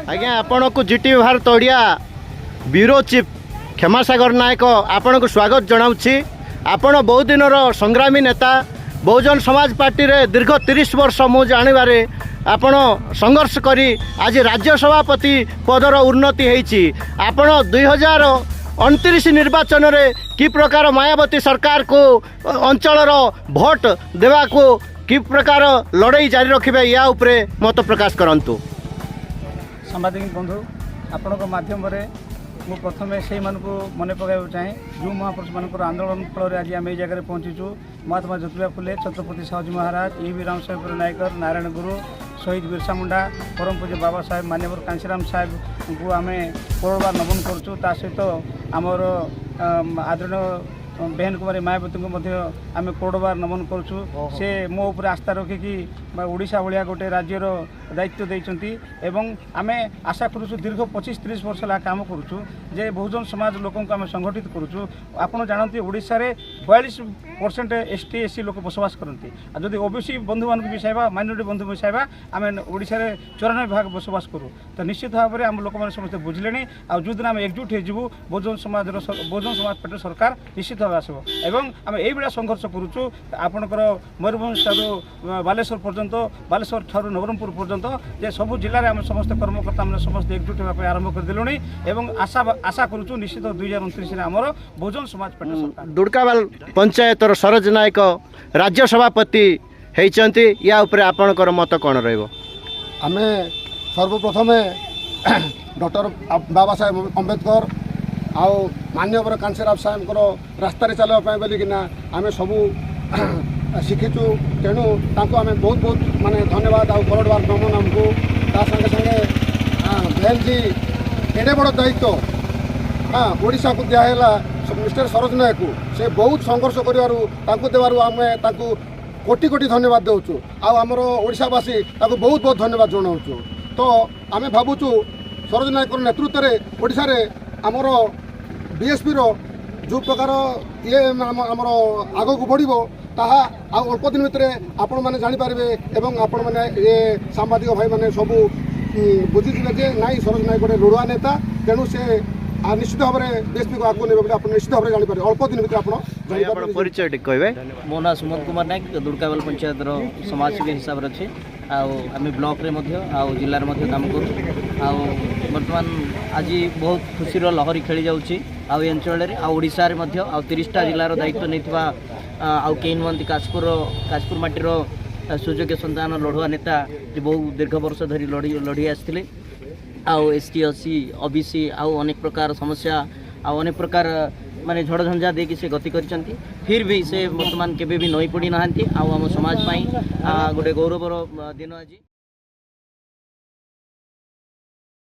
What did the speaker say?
आज्ञा आपण को GT Bharat Odia bureau chief Kshamasagar Nayak आपण को स्वागत जनाऊँगी। आपण बहुत दिन संग्रामी नेता बहुजन समाज पार्टी रे दीर्घ 30 वर्ष मु जानिबारे आपण संघर्ष करी आज राज्य सभापति पदर उन्नति होईची। आपण 2029 निर्वाचन रे कि प्रकार मायावती सरकार को अंचल भोट देवा को कि प्रकार लड़ाई जारी रखिबे या उपरे मत प्रकाश करंतु। सांबादिक बंधु आपण माध्यम मु प्रथम से मन पकाइबा चाहे जो महापुरुष मान आंदोलन फल आज आम ये जगह पहुँचीचु। महात्मा ज्योतिबा फुले, छत्रपति शिवाजी महाराज, ई राम साहेब नायकर, नारायण गुरु, शहीद बिरसा मुंडा, परम पूज्य बाबा साहेब मान्यवर कांशीराम साहेब को आम कोरबार नमन करुँ। ता सहित आमर आदरणीय बेहन कुमारी मायावती को आम कोरबार नमन करुँ। से मो उपर आस्था रखिकी ओडिशा भाया गोटे राज्यर दायित्व देइचंती एवं आम आशा करूँ दीर्घ 25-30 वर्ष ला काम करूँ जे बहुजन समाज लोक आम संगठित करूँ। आपड़ जानते ओडिशा रे 42% ST SC लोक बसवास करती। जदि ओबीसी बंधु मान मिसाइबा माइनॉरिटी बंधु मिसाइबा आम ओडिशा रे 94% बसवास करूँ। तो निश्चित भाव में आम लोक मैंने समस्त बुझिले आ जो दिन आम एकजुट हो बहुजन समाज पार्टी सरकार निश्चित भाव आसो एवं आम यही संघर्ष करूँ। आपणकर मयूरभंज ठार बालेश्वर पर्यंत बालेश्वर ठार नवरंगपुर पर्यंत जे सबू जिले में आम समस्त कर्मकर्ता मैंने समस्त एकजुट होगा आरंभ करदेलु एवं आशा करूँ निश्चित 2029 आमर बहुजन समाज पार्टी सरकार। दुड़कावाल पंचायतर सरोज नायक राज्य सभापति होती या उपरे आपणकर मत कौन रहिबो? आमे सर्वप्रथम डॉक्टर बाबा साहेब अम्बेडकर आउ मान्यवर कांशीराम साहेब रास्तार चलवाई बोलिकिना आम सबू शिखीचु। तेणु आम बहुत बहुत माने धन्यवाद आउ करोड़बार नमन आमको संगे संगे बेन जी एडे बड़ दायित्व हाँ ओडिशा को दिहला मिस्टर सरोज नायक से बहुत संघर्ष करूँ आम कोटि कोटि धन्यवाद देचु। आमर ओडिशावासी बहुत बहुत धन्यवाद जनाऊँ। तो आम भावुँ सरोज नायक नेतृत्व में ओडिशा रे आमर बीएसपी रो जो प्रकार ये आमर आग को बढ़ो ताहा अल्प दिन भितर आपण मैंने जानीपारे एवं आपण मैंने ये सांबादिक भाई मैंने सबू बुझीजे जे नाई सरोज नायक गोटे लड़ुआ नेता। तेणु से निश्चित भाव में बीएसपी को आगे ने आप निश्चित भाव में जानीपारे अल्प दिन भितर आप परिचय कहे। मो ना सुमन कुमार नायक दुड़कावाल पंचायत समाजसेवी हिसाब से अच्छे आम ब्लॉक रे जिले में काम करूँ। बर्तमान आज बहुत खुशी लहरी खेली जाऊँगी अंचल ओडिशा 30टा जिलार दायित्व नहीं कई नुहति काजपुर माटीर सुयोग्य संतान लड़ुआ नेता बहु दीर्घ वर्ष धरी लड़ी आसते ST SC OBC अनेक प्रकार समस्या अनेक प्रकार माने झड़ झंझा दे से गति करचंती। फिर भी से वर्तमान केबे भी नई पड़ी नहांती आम समाज गोटे गौरवर दिन आज।